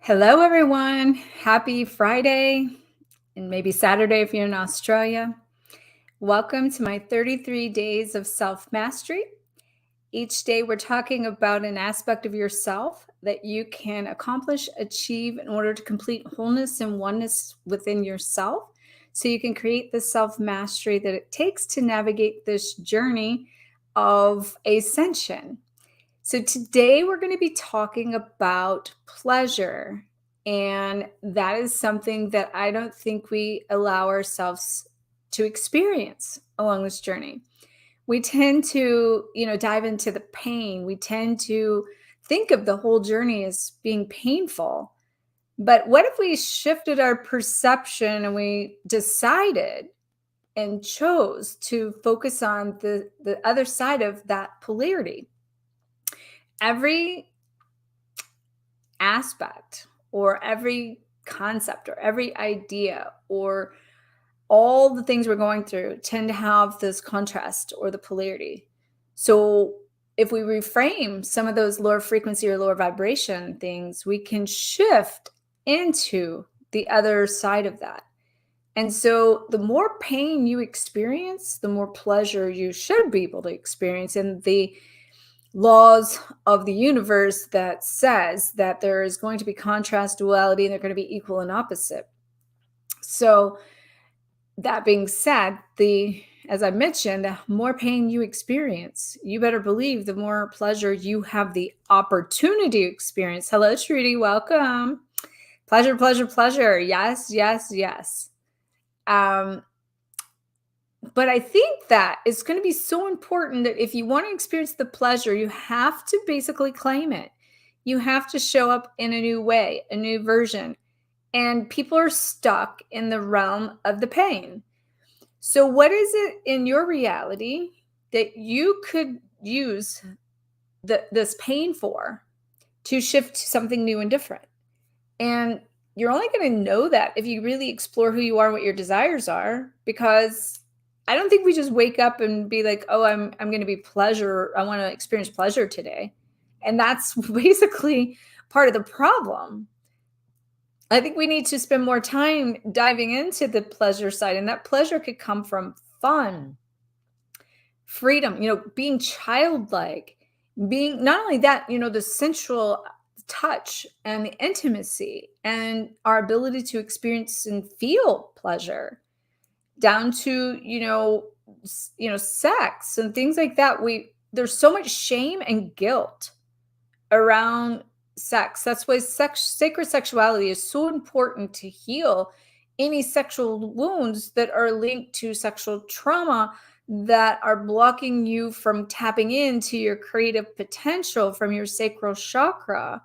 Hello, everyone. Happy Friday and maybe Saturday if you're in Australia. Welcome to my 33 days of self mastery. Each day, we're talking about an aspect of yourself that you can accomplish, achieve in order to complete wholeness and oneness within yourself. So you can create the self mastery that it takes to navigate this journey of ascension. So, today we're going to be talking about pleasure. And that is something that I don't think we allow ourselves to experience along this journey. We tend to, dive into the pain. We tend to think of the whole journey as being painful. But what if we shifted our perception and we decided and chose to focus on the other side of that polarity? Every aspect or every concept or every idea or all the things we're going through tend to have this contrast or the polarity. So if we reframe some of those lower frequency or lower vibration things, we can shift into the other side of that. And so the more pain you experience, the more pleasure you should be able to experience. And the laws of the universe that says that there is going to be contrast, duality, and they're going to be equal and opposite. So that being said, as I mentioned, the more pain you experience, you better believe the more pleasure you have the opportunity to experience. Hello, Trudy. Welcome. Pleasure, pleasure, pleasure. Yes, yes, yes. But I think that it's going to be so important that if you want to experience the pleasure, you have to basically claim it. You have to show up in a new way, a new version. And people are stuck in the realm of the pain. So, what is it in your reality that you could use this pain for to shift to something new and different? And you're only going to know that if you really explore who you are and what your desires are, because I don't think we just wake up and be like, oh, I'm going to be pleasure. I want to experience pleasure today. And that's basically part of the problem. I think we need to spend more time diving into the pleasure side. And that pleasure could come from fun, freedom, being childlike, being not only that, the sensual touch and the intimacy and our ability to experience and feel pleasure down to sex and things like that. There's so much shame and guilt around sex. That's why sacred sexuality is so important to heal any sexual wounds that are linked to sexual trauma that are blocking you from tapping into your creative potential from your sacral chakra.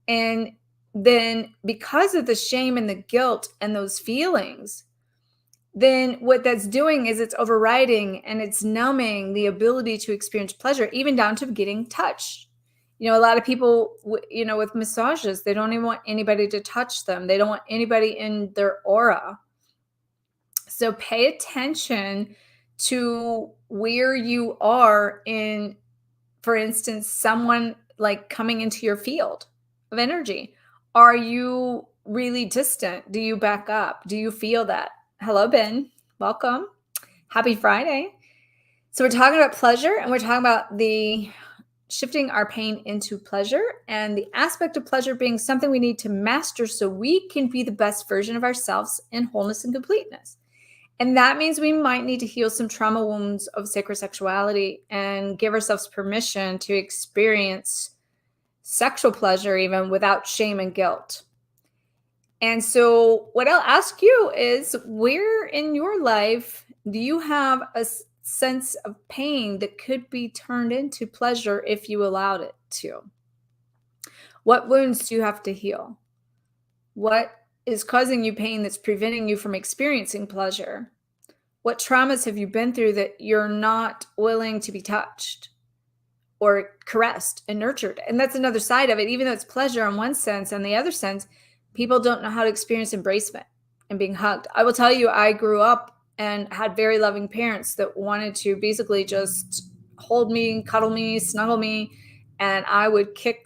And then because of the shame and the guilt and those feelings, then what that's doing is it's overriding and it's numbing the ability to experience pleasure, even down to getting touched. A lot of people, with massages, they don't even want anybody to touch them. They don't want anybody in their aura. So pay attention to where you are in, for instance, someone like coming into your field of energy. Are you really distant? Do you back up? Do you feel that? Hello, Ben. Welcome. Happy Friday. So we're talking about pleasure, and we're talking about the shifting our pain into pleasure, and the aspect of pleasure being something we need to master so we can be the best version of ourselves in wholeness and completeness. And that means we might need to heal some trauma wounds of sacred sexuality and give ourselves permission to experience sexual pleasure even without shame and guilt. And so what I'll ask you is, where in your life do you have a sense of pain that could be turned into pleasure if you allowed it to? What wounds do you have to heal? What is causing you pain that's preventing you from experiencing pleasure? What traumas have you been through that you're not willing to be touched or caressed and nurtured? And that's another side of it. Even though it's pleasure in one sense, and the other sense, people don't know how to experience embracement and being hugged. I will tell you, I grew up and had very loving parents that wanted to basically just hold me, cuddle me, snuggle me, and I would kick,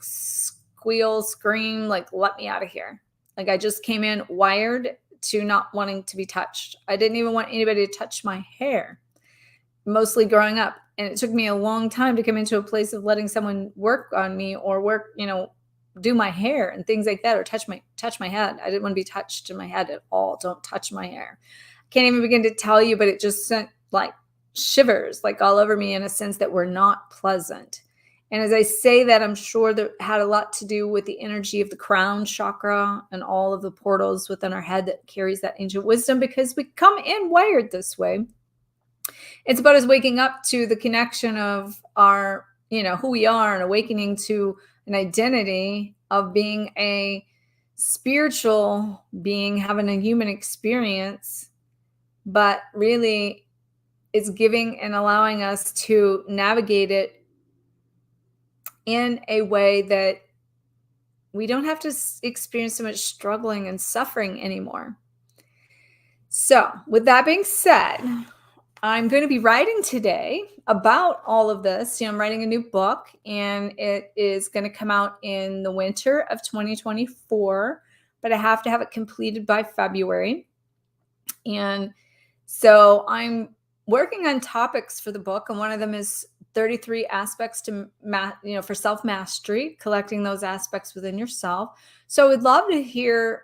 squeal, scream, like, let me out of here. Like, I just came in wired to not wanting to be touched. I didn't even want anybody to touch my hair, mostly growing up. And it took me a long time to come into a place of letting someone work on me or work, do my hair and things like that, or touch my head. I didn't want to be touched in my head at all. Don't touch my hair. Can't even begin to tell you, but it just sent like shivers like all over me in a sense that were not pleasant. And as I say that, I'm sure that had a lot to do with the energy of the crown chakra and all of the portals within our head that carries that ancient wisdom, because we come in wired this way. It's about us waking up to the connection of our, who we are, and awakening to an identity of being a spiritual being, having a human experience, but really it's giving and allowing us to navigate it in a way that we don't have to experience so much struggling and suffering anymore. So, with that being said, I'm going to be writing today about all of this. I'm writing a new book, and it is going to come out in the winter of 2024, but I have to have it completed by February. And so I'm working on topics for the book, and one of them is 33 aspects to for self-mastery, collecting those aspects within yourself. So I would love to hear,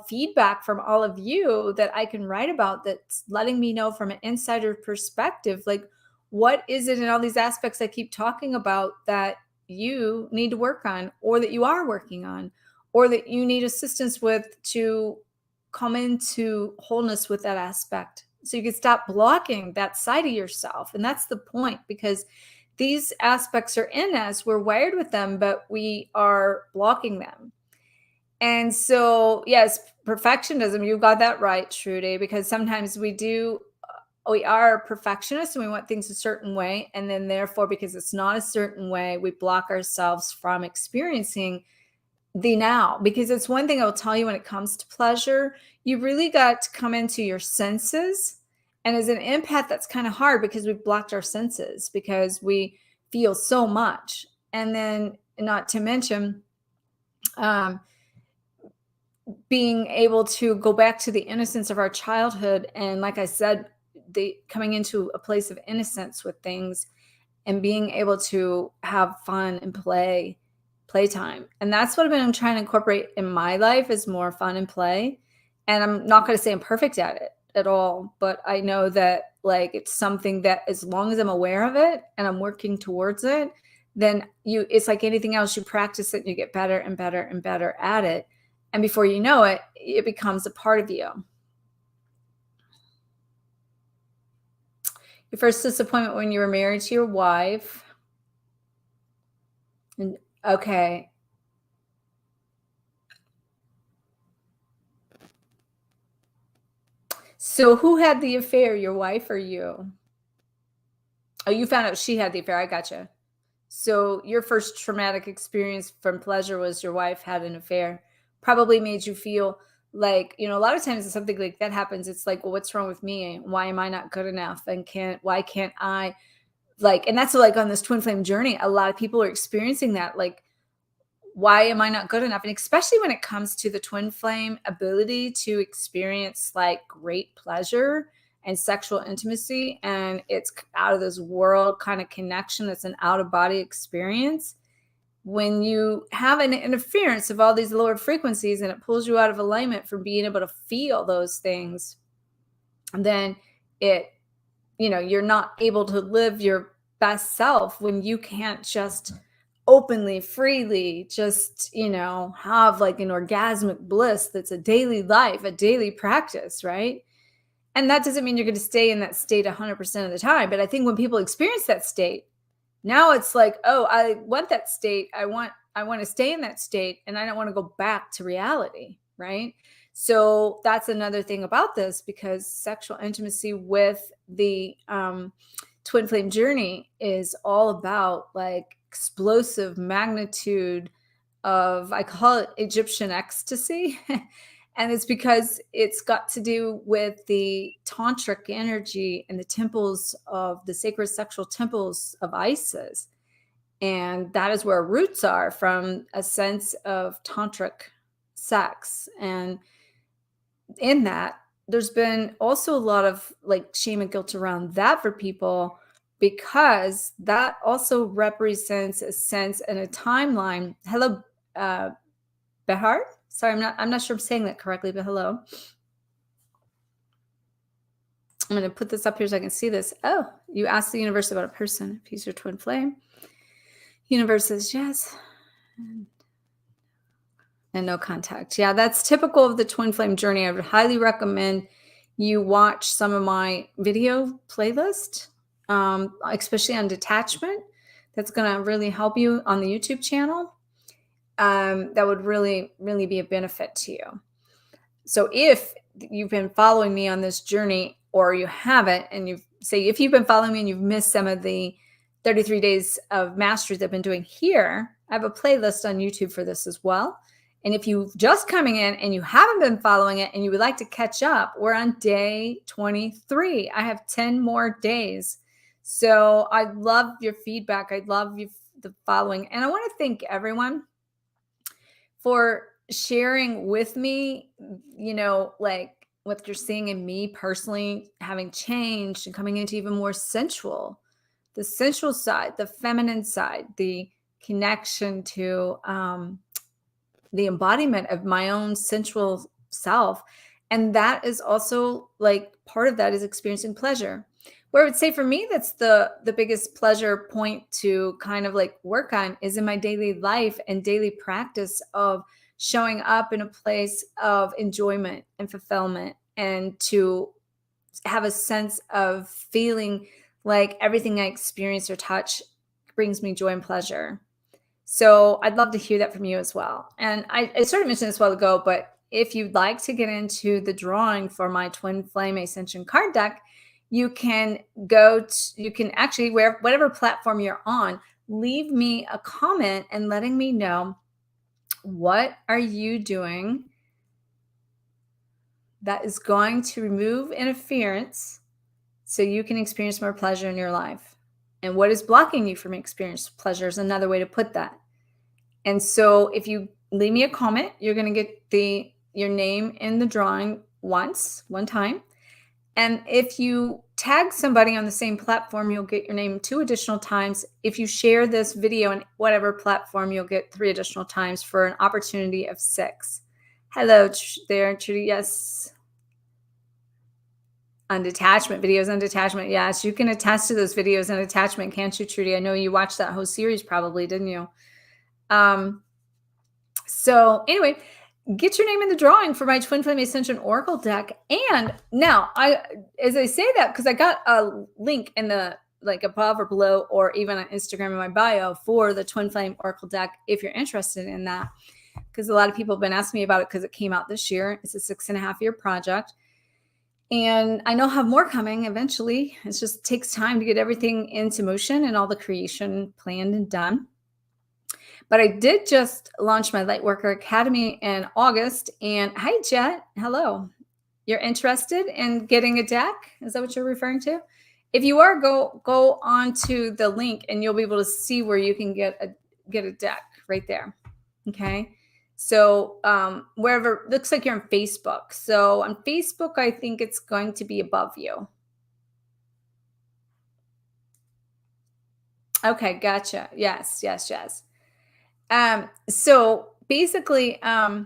feedback from all of you that I can write about, that's letting me know from an insider perspective, like, what is it in all these aspects I keep talking about that you need to work on, or that you are working on, or that you need assistance with to come into wholeness with that aspect, so you can stop blocking that side of yourself. And that's the point, because these aspects are in us. We're wired with them, but we are blocking them. And so, yes, perfectionism, you got that right, Trudy, because sometimes we are perfectionists and we want things a certain way. And then therefore, because it's not a certain way, we block ourselves from experiencing the now. Because it's one thing I'll tell you, when it comes to pleasure, you really got to come into your senses. And as an empath, that's kind of hard because we've blocked our senses because we feel so much. And then, not to mention, being able to go back to the innocence of our childhood. And like I said, coming into a place of innocence with things and being able to have fun and playtime. And that's what I've been trying to incorporate in my life, is more fun and play. And I'm not going to say I'm perfect at it at all, but I know that, like, it's something that, as long as I'm aware of it and I'm working towards it, then it's like anything else. You practice it and you get better and better and better at it. And before you know it, it becomes a part of you. Your first disappointment when you were married to your wife. And okay. So who had the affair, your wife or you? Oh, you found out she had the affair. I gotcha. So your first traumatic experience from pleasure was your wife had an affair. Probably made you feel like, a lot of times if something like that happens, it's like, well, what's wrong with me? Why am I not good enough? And why can't I, and that's like on this twin flame journey, a lot of people are experiencing that. Like, why am I not good enough? And especially when it comes to the twin flame ability to experience like great pleasure and sexual intimacy, and it's out of this world kind of connection. It's an out of body experience. When you have an interference of all these lower frequencies and it pulls you out of alignment from being able to feel those things, then you're not able to live your best self when you can't just openly, freely, just, have like an orgasmic bliss that's a daily life, a daily practice, right? And that doesn't mean you're going to stay in that state 100% of the time. But I think when people experience that state, now it's like, oh, I want that state. I want to stay in that state, and I don't want to go back to reality, right? So that's another thing about this, because sexual intimacy with the twin flame journey is all about like explosive magnitude of, I call it Egyptian ecstasy. And it's because it's got to do with the tantric energy and the temples of the sacred sexual temples of Isis. And that is where our roots are, from a sense of tantric sex. And in that, there's been also a lot of like shame and guilt around that for people, because that also represents a sense and a timeline. Hello, uh, Behar. Sorry, I'm not sure I'm saying that correctly, but hello. I'm going to put this up here so I can see this. Oh, you asked the universe about a person. If he's your twin flame. Universe says yes. And no contact. Yeah, that's typical of the twin flame journey. I would highly recommend you watch some of my video playlist, especially on detachment. That's going to really help you on the YouTube channel. That would really, really be a benefit to you. So if you've been following me on this journey, or you haven't, and if you've been following me and you've missed some of the 33 days of mastery that I've been doing here, I have a playlist on YouTube for this as well. And if you're just coming in and you haven't been following it and you would like to catch up, we're on day 23. I have 10 more days. So I love your feedback. I love the following. And I want to thank everyone for sharing with me, like what you're seeing in me personally, having changed and coming into even more sensual, the sensual side, the feminine side, the connection to the embodiment of my own sensual self. And that is also like part of that is experiencing pleasure. Where I would say for me, that's the biggest pleasure point to kind of like work on is in my daily life and daily practice of showing up in a place of enjoyment and fulfillment, and to have a sense of feeling like everything I experience or touch brings me joy and pleasure. So I'd love to hear that from you as well. And I sort of mentioned this a while ago, but if you'd like to get into the drawing for my Twin Flame Ascension card deck, you can you can actually, whatever platform you're on, leave me a comment and letting me know, what are you doing that is going to remove interference so you can experience more pleasure in your life? And what is blocking you from experiencing pleasure is another way to put that. And so if you leave me a comment, you're going to get your name in the drawing one time. And if you tag somebody on the same platform, you'll get your name 2 additional times. If you share this video on whatever platform, you'll get 3 additional times for an opportunity of 6. Hello there, Trudy. Yes. On detachment, videos on detachment. Yes, you can attest to those videos on attachment, can't you, Trudy? I know you watched that whole series probably, didn't you? So anyway, get your name in the drawing for my Twin Flame Ascension Oracle deck. And now as I say that, because I got a link in the like above or below, or even on Instagram in my bio for the Twin Flame Oracle deck, if you're interested in that, because a lot of people have been asking me about it because it came out this year. It's a 6.5-year project. And I know I'll have more coming eventually. It just takes time to get everything into motion and all the creation planned and done. But I did just launch my Lightworker Academy in August. And hi, Jet. Hello. You're interested in getting a deck? Is that what you're referring to? If you are, go on to the link and you'll be able to see where you can get a deck right there. Okay. So wherever, looks like you're on Facebook. So on Facebook, I think it's going to be above you. Okay, gotcha. Yes. So basically, what I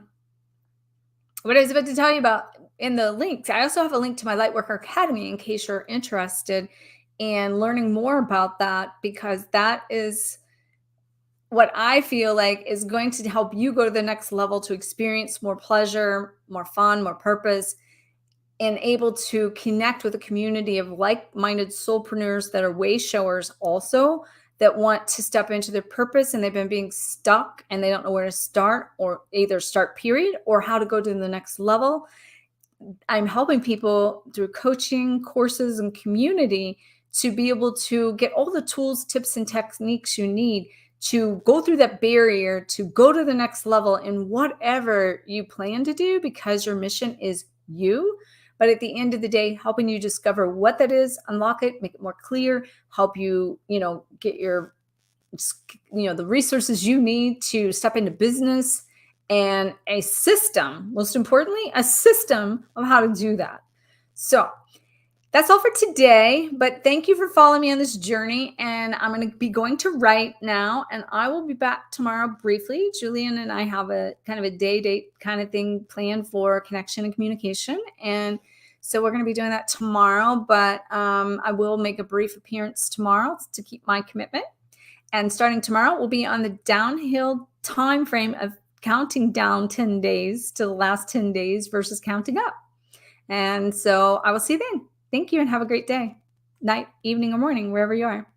was about to tell you about in the links, I also have a link to my Lightworker Academy in case you're interested in learning more about that, because that is what I feel like is going to help you go to the next level to experience more pleasure, more fun, more purpose, and able to connect with a community of like-minded soulpreneurs that are way showers also, that want to step into their purpose, and they've been being stuck and they don't know where to start, or either start period, or how to go to the next level. I'm helping people through coaching, courses, and community to be able to get all the tools, tips, and techniques you need to go through that barrier, to go to the next level in whatever you plan to do, because your mission is you. But at the end of the day, helping you discover what that is, unlock it, make it more clear, help you, get your the resources you need to step into business, and a system, most importantly, a system of how to do that. So that's all for today, but thank you for following me on this journey. And I'm going to be going to write now, and I will be back tomorrow briefly. Julian and I have a kind of a date kind of thing planned for connection and communication. And so we're going to be doing that tomorrow, but I will make a brief appearance tomorrow to keep my commitment. And starting tomorrow, we'll be on the downhill time frame of counting down 10 days to the last 10 days versus counting up. And so I will see you then. Thank you and have a great day, night, evening, or morning, wherever you are.